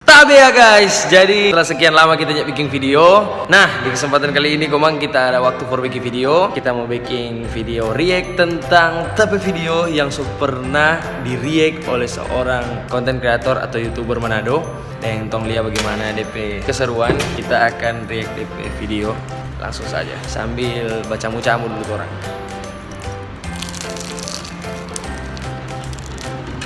Tapi ya guys, jadi setelah sekian lama kita bikin video. Nah, di kesempatan kali ini komang kita ada waktu for bikin video. Kita mau bikin video react tentang tapi video yang pernah di react oleh seorang konten kreator atau youtuber Manado. Dan tong lihat bagaimana DP keseruan. Kita akan react DP video langsung saja sambil baca mucamu dulu orang.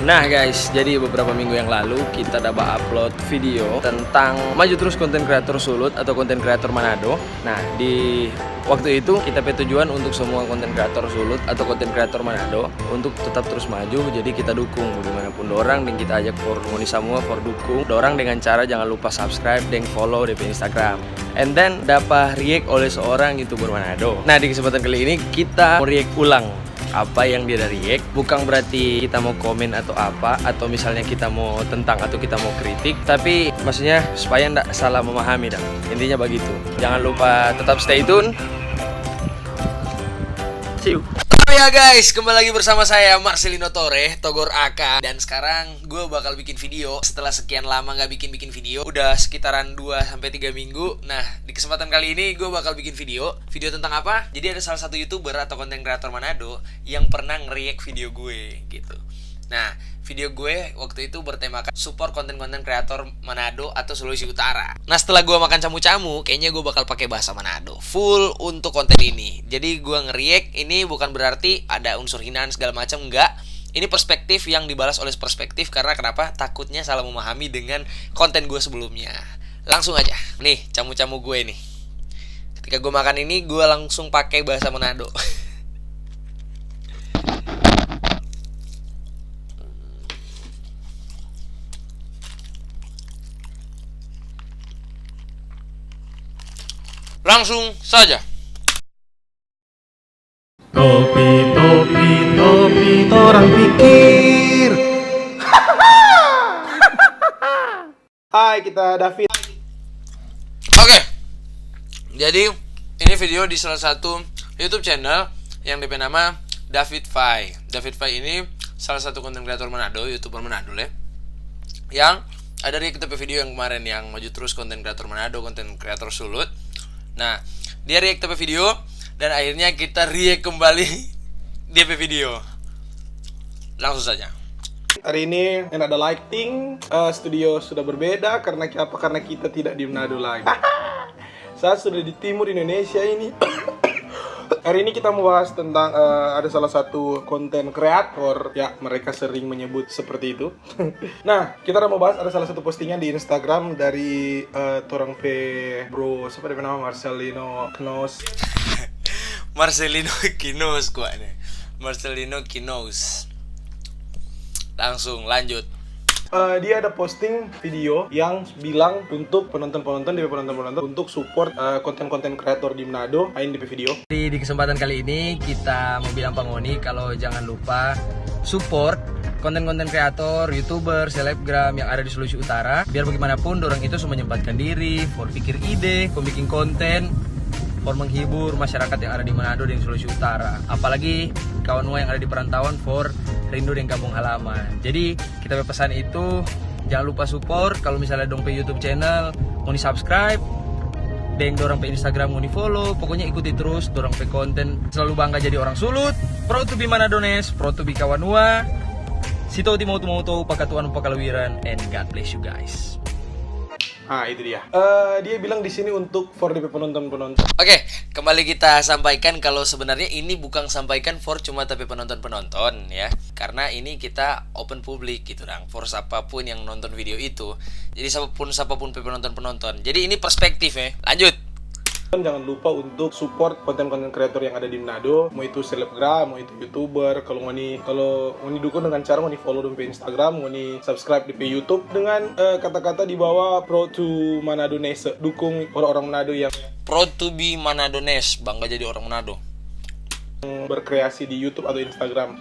Nah guys, jadi beberapa minggu yang lalu kita dapat upload video tentang maju terus konten kreator Sulut atau konten kreator Manado. Nah di waktu itu kita punya tujuan untuk semua konten kreator Sulut atau konten kreator Manado untuk tetap terus maju. Jadi kita dukung dimanapun dorang dan kita ajak for moni semua for dukung dorang dengan cara jangan lupa subscribe dan follow di Instagram. And then dapat react oleh seorang youtuber Manado. Nah di kesempatan kali ini kita mau react ulang apa yang dia dari react, bukan berarti kita mau komen atau apa, atau misalnya kita mau tentang atau kita mau kritik, tapi maksudnya supaya ndak salah memahami dah. Intinya begitu. Jangan lupa tetap stay tune. See you. Ya guys, kembali lagi bersama saya Marcelino Torre, Togor AK. Dan sekarang gue bakal bikin video. Setelah sekian lama gak bikin video, udah sekitaran 2-3 minggu. Nah, di kesempatan kali ini gue bakal bikin video. Video tentang apa? Jadi ada salah satu youtuber atau konten kreator Manado yang pernah nge-react video gue gitu. Nah, video gue waktu itu bertemakan support konten-konten kreator Manado atau Sulawesi Utara. Nah, setelah gue makan camu-camu, kayaknya gue bakal pakai bahasa Manado full untuk konten ini. Jadi gue nge-react ini bukan berarti ada unsur hinaan segala macam, enggak. Ini perspektif yang dibalas oleh perspektif karena kenapa? Takutnya salah memahami dengan konten gue sebelumnya. Langsung aja. Nih, camu-camu gue nih. Ketika gue makan ini, gue langsung pakai bahasa Manado. Langsung saja. Topi, orang pikir. Hai, kita David. Oke. Jadi, ini video di salah satu YouTube channel yang diberi nama David Fai. David Fai ini salah satu konten kreator Manado, YouTuber Manado le. Yang ada di kita video yang kemarin yang maju terus konten kreator Manado, konten kreator Sulut. Nah, dia react TP video dan akhirnya kita react kembali DP video. Langsung saja. Hari ini yang ada lighting, studio sudah berbeda karena apa? Karena kita tidak di Manado lagi. Saya sudah di timur Indonesia ini. Hari ini kita mau bahas tentang ada salah satu konten kreator ya, mereka sering menyebut seperti itu. Nah, kita mau bahas ada salah satu postingan di Instagram dari torang pe bro, siapa dia nama Marcelino Kinos. Marcelino Kinos gua nih. Marcelino Kinos. Langsung lanjut. Dia ada posting video yang bilang untuk penonton-penonton untuk support konten-konten kreator di Manado main di video. Di kesempatan kali ini kita mau bilang pangoni kalau jangan lupa support konten-konten kreator, youtuber, selebgram yang ada di Sulawesi Utara. Biar bagaimanapun orang itu semua menyempatkan diri, for pikir ide, pembikin konten, for menghibur masyarakat yang ada di Manado dan Sulawesi Utara. Apalagi kawan yang ada di perantauan for rindu dan kampung halaman. Jadi kita pesan itu jangan lupa support. Kalau misalnya dong pe YouTube channel mau di subscribe, dan dorang pe Instagram mau di follow. Pokoknya ikuti terus dorang pe konten. Selalu bangga jadi orang Sulut. Proud to be Manadones, proud to be Kawanua. Sito ti mau pakatuan pakalawiran, and God bless you guys. Ah, itu dia. Dia bilang di sini untuk for DP penonton-penonton. Oke, kembali kita sampaikan kalau sebenarnya ini bukan sampaikan for cuma tapi penonton-penonton ya. Karena ini kita open publik gitu dong. For siapapun yang nonton video itu. Jadi siapapun penonton-penonton. Jadi ini perspektif ya. Lanjut. Jangan lupa untuk support konten-konten kreator yang ada di Manado, mau itu selebgram, mau itu youtuber. Kalau mau dukung dengan cara mau di follow di Instagram, mau di subscribe di YouTube dengan kata-kata di bawah pro to Manadonese, dukung orang-orang Manado yang Proud to be Manadones, bangga jadi orang Manado. berkreasi di YouTube atau Instagram.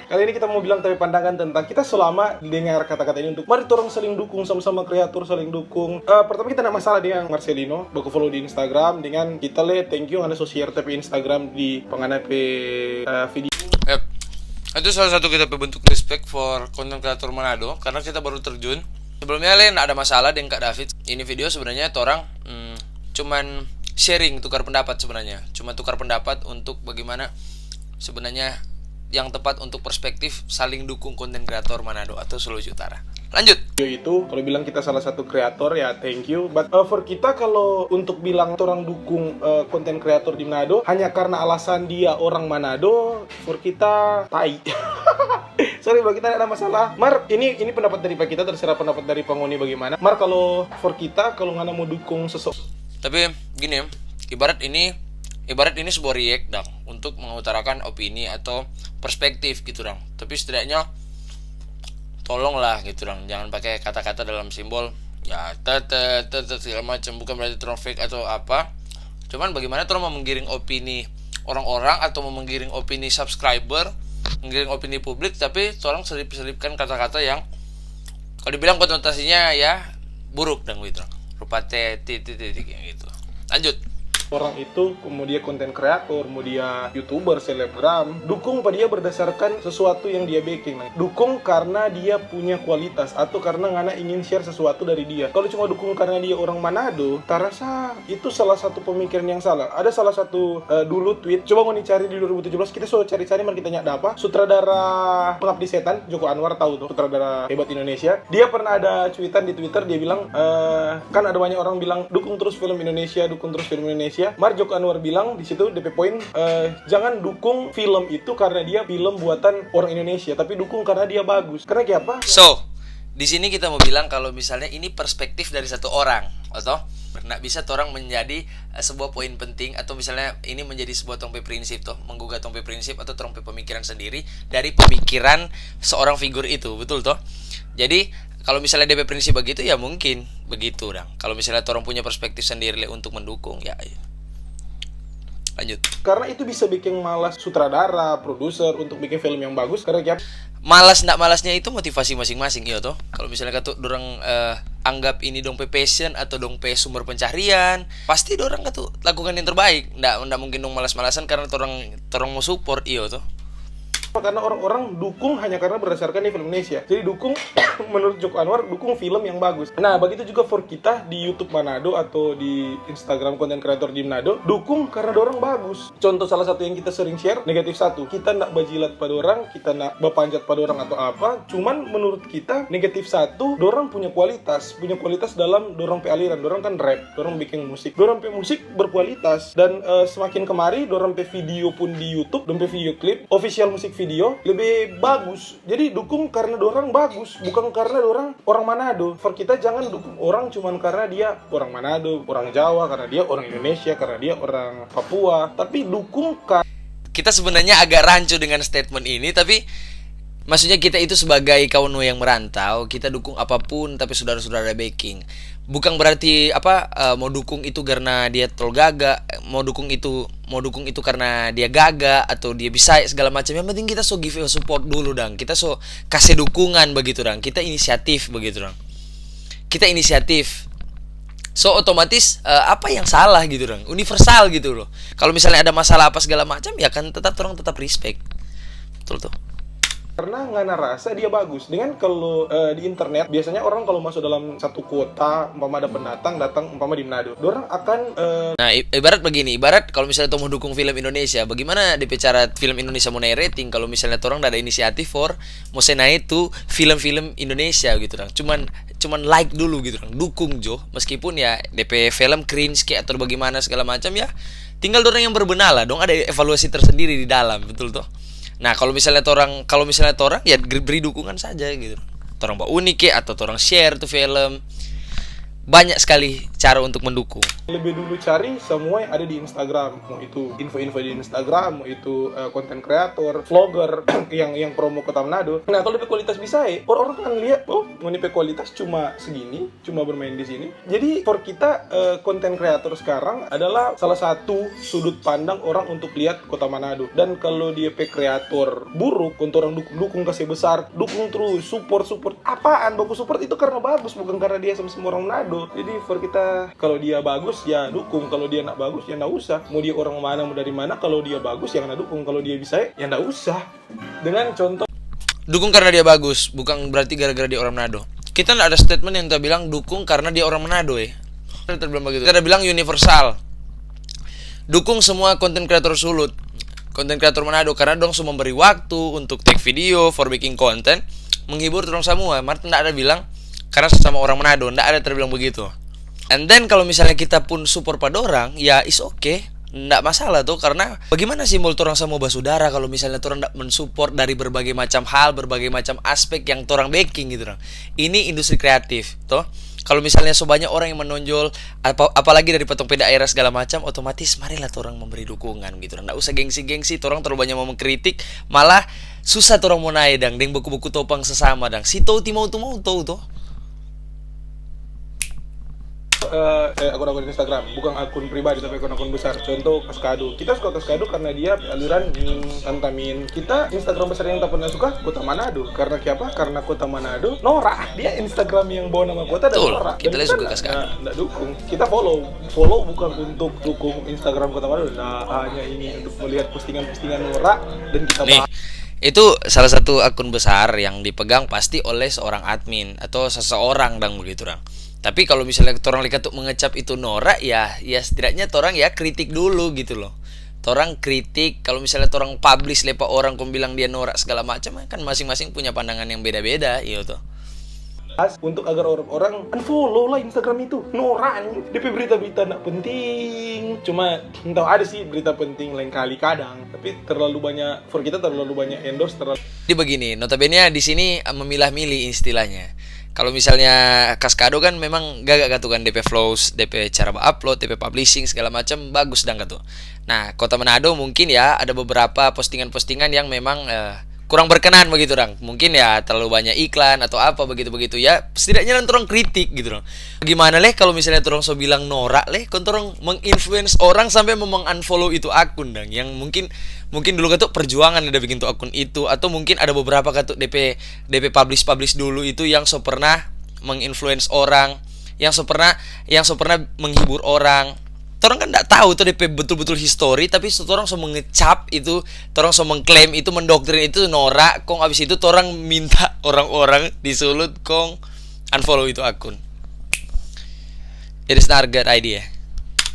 Kali ini kita mau bilang tapi pandangan tentang kita selama dengar kata-kata ini untuk mari orang saling dukung, sama-sama kreator saling dukung. Pertama kita ada masalah dengan Marcelino, baku follow di Instagram dengan kita thank you anda share tapi Instagram di penggana video. Itu salah satu kita bentuk respect for content creator Manado karena kita baru terjun Sebelumnya Len ada masalah dengan Kak David. Ini video sebenarnya orang cuman sharing, tukar pendapat sebenarnya. Cuma tukar pendapat untuk bagaimana sebenarnya yang tepat untuk perspektif saling dukung konten kreator Manado atau Sulawesi Utara. Lanjut. Itu kalau bilang kita salah satu kreator ya thank you. But for kita kalau untuk bilang orang dukung konten kreator di Manado hanya karena alasan dia orang Manado, for kita tai. Sorry bro, kita ada masalah. Mar, ini pendapat dari Pak kita, terserah pendapat dari penghuni bagaimana. Mar, kalau for kita kalau nggak mau dukung seseorang. Tapi gini, ibarat ini sebuah react dong untuk mengutarakan opini atau perspektif gitu dong. Tapi setidaknya tolonglah gitu dong, jangan pakai kata-kata dalam simbol ya segala macam, bukan berarti orang fake atau apa. Cuman bagaimana orang mau menggiring opini orang-orang atau mau menggiring opini subscriber, menggiring opini publik, tapi orang selip-selipkan kata-kata yang kalau dibilang konotasinya ya buruk dan gitu. Rupa titik gitu. Lanjut. Orang itu, kemudian konten kreator, kemudian youtuber, selebgram, dukung pada dia berdasarkan sesuatu yang dia bikin. Dukung karena dia punya kualitas atau karena ngana ingin share sesuatu dari dia. Kalau cuma dukung karena dia orang Manado, tak rasa itu salah satu pemikiran yang salah. Ada salah satu dulu tweet, coba mau dicari di 2017, kita sudah cari-cari, mari kita nyada apa. Sutradara Pengabdi Setan, Joko Anwar, tahu tuh, sutradara hebat Indonesia. Dia pernah ada cuitan di Twitter, dia bilang, kan ada banyak orang bilang, dukung terus film Indonesia, dukung terus film Indonesia. Mar, Joko Anwar bilang di situ DP poin, jangan dukung film itu karena dia film buatan orang Indonesia, tapi dukung karena dia bagus. Karena kayak apa? So, di sini kita mau bilang kalau misalnya ini perspektif dari satu orang, atau nggak bisa orang menjadi sebuah poin penting, atau misalnya ini menjadi sebuah tongpe prinsip toh, menggugah tongpe prinsip atau tongpe pemikiran sendiri dari pemikiran seorang figur itu, betul toh? Jadi kalau misalnya DP prinsip begitu ya mungkin begitu dong. Kalau misalnya orang punya perspektif sendiri untuk mendukung ya. Lanjut. Karena itu bisa bikin malas sutradara, produser untuk bikin film yang bagus. Karena kayak malas ndak malasnya itu motivasi masing-masing iya toh. Kalau misalnya kata dorang anggap ini dong passion atau dong sumber pencarian, pasti dorang kata lakukan yang terbaik. Ndak mungkin dong malas-malasan karena torang mau support iya toh. Karena orang-orang dukung hanya karena berdasarkan di film Indonesia. Jadi dukung, menurut Joko Anwar, dukung film yang bagus. Nah, begitu juga for kita di YouTube Manado atau di Instagram konten kreator di Manado, dukung karena dorang bagus. Contoh salah satu yang kita sering share, negatif satu. Kita nak bajilat pada orang, kita nak berpanjat pada orang atau apa. Cuman menurut kita, negatif satu, dorang punya kualitas. Punya kualitas dalam dorang pe aliran. Dorang kan rap, dorang bikin musik. Dorang pe musik berkualitas. Dan semakin kemari, dorang pe video pun di YouTube, dorang pe video klip, official musik video lebih bagus. Jadi dukung karena dorang bagus, bukan karena dorang orang Manado. For kita jangan dukung orang cuman karena dia orang Manado, orang Jawa, karena dia orang Indonesia, karena dia orang Papua. Tapi dukung kita sebenarnya agak rancu dengan statement ini, tapi maksudnya kita itu sebagai kawan yang merantau, kita dukung apapun tapi saudara-saudara backing. Bukan berarti mau dukung itu karena dia tol gaga, mau dukung itu karena dia gaga atau dia bisa segala macam. Yang penting kita give support dulu dong. Kita kasih dukungan begitu dong. Kita inisiatif begitu dong. Kita inisiatif. So otomatis apa yang salah gitu dong. Universal gitu loh. Kalau misalnya ada masalah apa segala macam ya kan orang tetap respect. Betul tuh. Karena ngana rasa dia bagus. Dengan kalau di internet biasanya orang kalau masuk dalam satu kota, umpama ada pendatang datang umpama di Manado, orang akan nah ibarat begini, ibarat kalau misalnya mau dukung film Indonesia, bagaimana DP cara film Indonesia mau naik rating kalau misalnya orang ada inisiatif for mau naik itu film-film Indonesia gitu dong. Cuman like dulu gitu dong, dukung Jo, meskipun ya DP film cringe kayak atau bagaimana segala macam ya, tinggal orang yang berbenah lah dong, ada evaluasi tersendiri di dalam, betul toh. Nah kalau misalnya orang ya beri dukungan saja gitu. Orang buat unik ya atau orang share tuh film. Banyak sekali cara untuk mendukung. Lebih dulu cari semua yang ada di Instagram, mau itu info-info di Instagram, mau itu konten kreator, vlogger yang promo Kota Manado. Nah kalau lebih kualitas bisa orang kan lihat, oh mau kualitas cuma segini, cuma bermain di sini. Jadi for kita konten kreator sekarang adalah salah satu sudut pandang orang untuk lihat Kota Manado. Dan kalau dia kreator buruk, untuk orang dukung kasih besar, dukung terus, support apaan? Bagus support itu karena bagus, bukan karena dia sama orang Manado. Jadi for kita kalau dia bagus ya dukung, kalau dia nak bagus ya nggak usah. Mau dia orang mana, mau dari mana, kalau dia bagus ya nggak dukung, kalau dia bisa ya nggak usah. Dengan contoh dukung karena dia bagus, bukan berarti gara-gara dia orang Manado. Kita nggak ada statement yang kita bilang dukung karena dia orang Manado ya. Kita bilang begitu. Kita bilang universal. Dukung semua konten kreator Sulut, konten kreator Manado, karena dong semua memberi waktu untuk take video, for making content, menghibur orang semua. Martin nggak ada bilang karena sesama orang Manado, nggak ada terbilang begitu. And then kalau misalnya kita pun support pada orang, ya is okay. Nggak masalah tuh, karena bagaimana sih mulut orang sama basudara kalau misalnya orang nggak mensupport dari berbagai macam hal, berbagai macam aspek yang orang backing gitu. Ini industri kreatif toh. Kalau misalnya sebanyak orang yang menonjol, apalagi dari potong peda daerah segala macam, otomatis marilah orang memberi dukungan gitu. Nggak usah gengsi-gengsi, orang terlalu banyak mau mengkritik, malah susah orang mau naik dang, deng buku-buku topang sesama dang. Si tahu mau tuh. Akun-akun Instagram, bukan akun pribadi tapi akun-akun besar. Contoh Kaskado, kita suka Kaskado karena dia aliran antamin. Kita Instagram besar yang tak pernah suka Kota Manado. Karena siapa? Karena Kota Manado Nora, dia Instagram yang bawa nama kota dan Nora. Kita lihat suka Kaskado. Nggak dukung, kita follow bukan untuk dukung Instagram Kota Manado. Nah, hanya ini untuk melihat postingan-postingan Nora dan kita nih. Itu salah satu akun besar yang dipegang pasti oleh seorang admin atau seseorang dang begitu dang. Tapi kalau misalnya orang lihat tuh mengecap itu norak, ya setidaknya orang ya kritik dulu gitu loh. Orang kritik, kalau misalnya orang publish lepa orang kau bilang dia norak segala macam, kan masing-masing punya pandangan yang beda-beda, iya tuh. Untuk agar orang-orang unfollow lah Instagram itu. Norak, DP berita-berita nak penting. Cuma entah ada sih berita penting lain kali kadang, tapi terlalu banyak for kita, terlalu banyak endorse terlalu. Jadi begini, notabene di sini memilah-milih istilahnya. Kalau misalnya Kaskado kan memang gagak gitu kan, DP flows, DP cara upload, DP publishing segala macam bagus dang gitu. Nah, Kota Manado mungkin ya ada beberapa postingan-postingan yang memang kurang berkenan begitu dang. Mungkin ya terlalu banyak iklan atau apa begitu-begitu ya. Setidaknya orang kritik gitu dong. Gimana leh kalau misalnya orang so bilang norak leh, orang menginfluence orang sampai unfollow itu akun dang, yang mungkin dulu kan tuh perjuangan ada bikin tuh akun itu, atau mungkin ada beberapa kan tuh DP publish dulu itu yang so pernah menginfluence orang, yang so pernah menghibur orang. Orang kan enggak tahu tuh DP betul-betul history, tapi orang so mengecap itu, orang so mengklaim itu, mendoktrin itu norak, kong abis itu orang minta orang-orang di Sulut kong unfollow itu akun. It is not a good idea.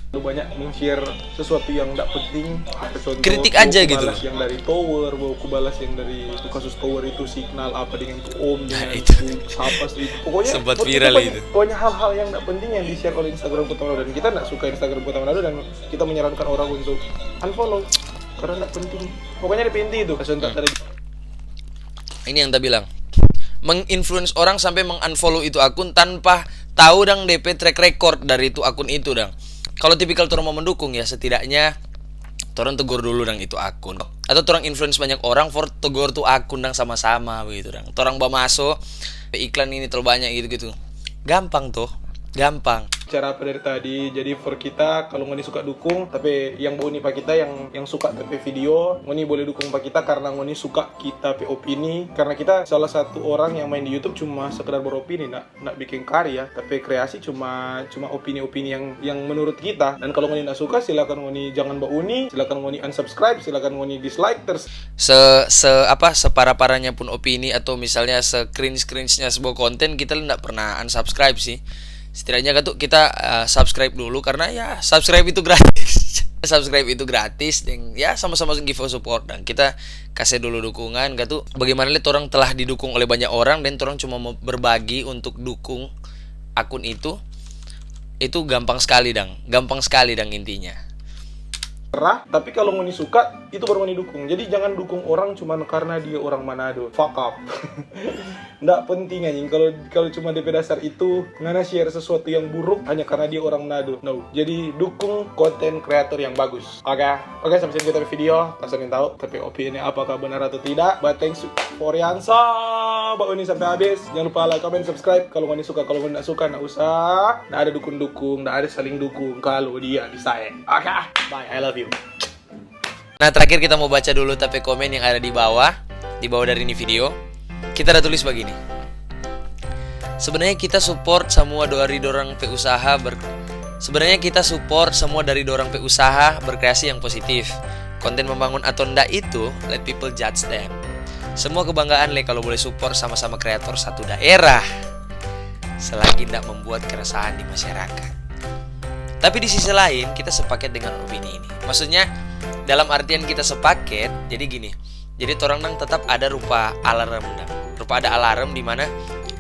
Banyak men-share sesuatu yang tidak penting. Contoh, kritik aja gitu. Balas yang dari tower, aku balas yang dari kasus tower itu, signal apa dengan Om, dengan itu siapa sih. Pokoknya sempat viral itu. Pokoknya hal-hal yang tidak penting yang di-share oleh Instagram Kota Manado, dan kita tidak suka Instagram Kota Manado, dan kita menyarankan orang untuk unfollow karena tidak penting. Pokoknya itu. Ini yang tak bilang. Menginfluence orang sampai mengunfollow itu akun tanpa tahu dang DP track record dari itu akun itu dang. Kalau tipikal orang mau mendukung ya setidaknya orang tegur dulu dang itu akun. Atau orang influence banyak orang for tegur tuh akun dang sama-sama begitu dang. Orang bawa masuk iklan ini terlalu banyak gitu-gitu. Gampang tuh, gampang. Cara apa dari tadi, jadi for kita kalau ngoni suka dukung, tapi yang boni pak kita yang suka tapi video, ngoni boleh dukung pak kita karena ngoni suka kita pe opini, karena kita salah satu orang yang main di YouTube cuma sekedar beropini, nak bikin karya, tapi kreasi cuma opini-opini yang menurut kita. Dan kalau ngoni nak suka silakan ngoni jangan bauni, silakan ngoni unsubscribe, silakan ngoni dislike terus. Separah-parahnya pun opini atau misalnya se-cringe-nya sebuah konten, kita nggak pernah unsubscribe sih. Setidaknya kan tuh kita subscribe dulu, karena ya subscribe itu gratis. Subscribe itu gratis dan ya sama-sama give support, dan kita kasih dulu dukungan kan tuh. Bagaimana lihat orang telah didukung oleh banyak orang dan orang cuma mau berbagi untuk dukung akun itu gampang sekali dang intinya. Tapi kalau ngoni suka itu baru ngoni dukung. Jadi jangan dukung orang cuma karena dia orang Manado. Fuck up. Nggak penting anjing. Kalau cuma DP dasar itu ngana share sesuatu yang buruk hanya karena dia orang Manado. No. Jadi dukung konten kreator yang bagus. Oke, sampai sini kita video. Langsung tahu tapi opini apakah benar atau tidak. But thanks for yang Mbak ini sampai habis. Jangan lupa like, comment, subscribe. Kalau ngoni suka, kalau ngoni nggak suka nggak usah. Nggak ada dukung-dukung, nggak ada saling dukung kalau dia disayang. Oke, bye. I love you. Nah, terakhir kita mau baca dulu tapi komen yang ada di bawah dari ini video. Kita ada tulis begini. Sebenarnya kita support semua dari dorang Sebenarnya kita support semua dari dorang usaha berkreasi yang positif. Konten membangun atau ndak itu let people judge them. Semua kebanggaan kalau boleh support sama-sama kreator satu daerah. selagi tidak membuat keresahan di masyarakat. Tapi di sisi lain kita sepaket dengan opini ini. Maksudnya dalam artian kita sepaket, jadi gini. Jadi orang nang tetap ada rupa alarm dang. Rupa ada alarm di mana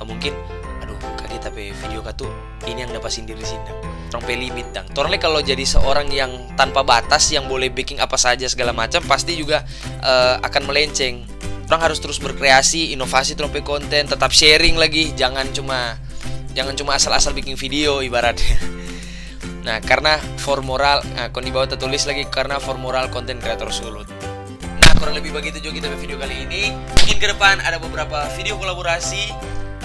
mungkin aduh kaki tapi video katu ini yang dapat sindir di sini dang. Orang pe limit dang. Torle kalau jadi seorang yang tanpa batas yang boleh bikin apa saja segala macam pasti juga akan melenceng. Orang harus terus berkreasi, inovasi trompe konten, tetap sharing lagi, jangan cuma asal-asal bikin video ibaratnya. Nah, karena for moral, kon di bawah tertulis lagi karena for moral konten kreator Sulut. Nah, kurang lebih begitu juga kita video kali ini. Mungkin ke depan ada beberapa video kolaborasi.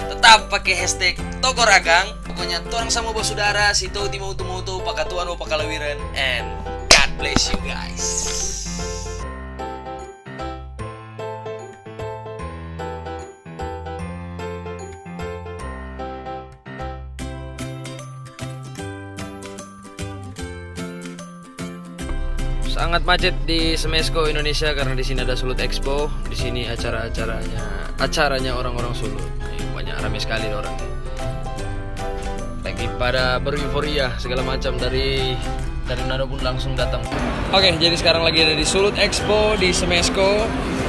Tetap pakai hashtag Togor Agang. Pokoknya torang sama bos saudara, si Toti mau pakatuan mau pakalawiran, and God bless you guys. Sangat macet di Semesko Indonesia karena di sini ada Sulut Expo. Di sini acaranya orang-orang Sulut. Banyak ramai sekali orang. Lagi pada bereuforia segala macam dari Manado pun langsung datang. Oke, jadi sekarang lagi ada di Sulut Expo di Semesko.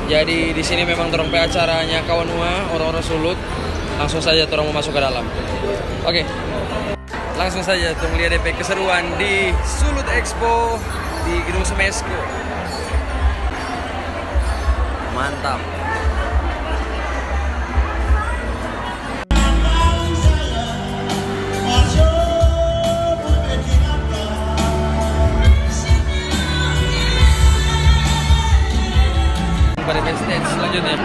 Jadi di sini memang terompe acaranya kawan orang-orang Sulut. Langsung saja orang mau masuk ke dalam. Oke. Langsung saja tunggu lihat DP keseruan di Sulut Expo di Gedung Semesko. Mantap. Pada main stage selanjutnya.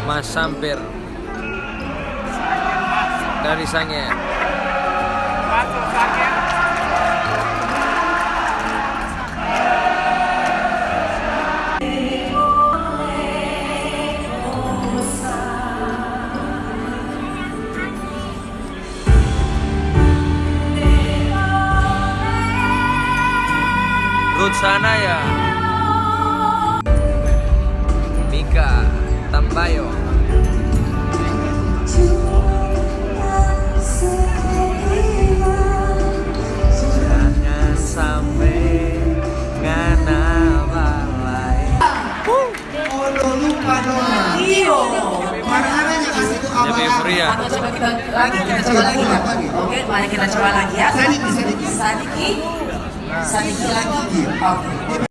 Mas Sampir dari Sangir. Ruth Sanaya, Mika Tambayo. Jangan sampai ngana balai. Jadi Fria. Kita coba lagi ya. Oke, mari kita coba lagi ya. Sadiki lagi. Oke.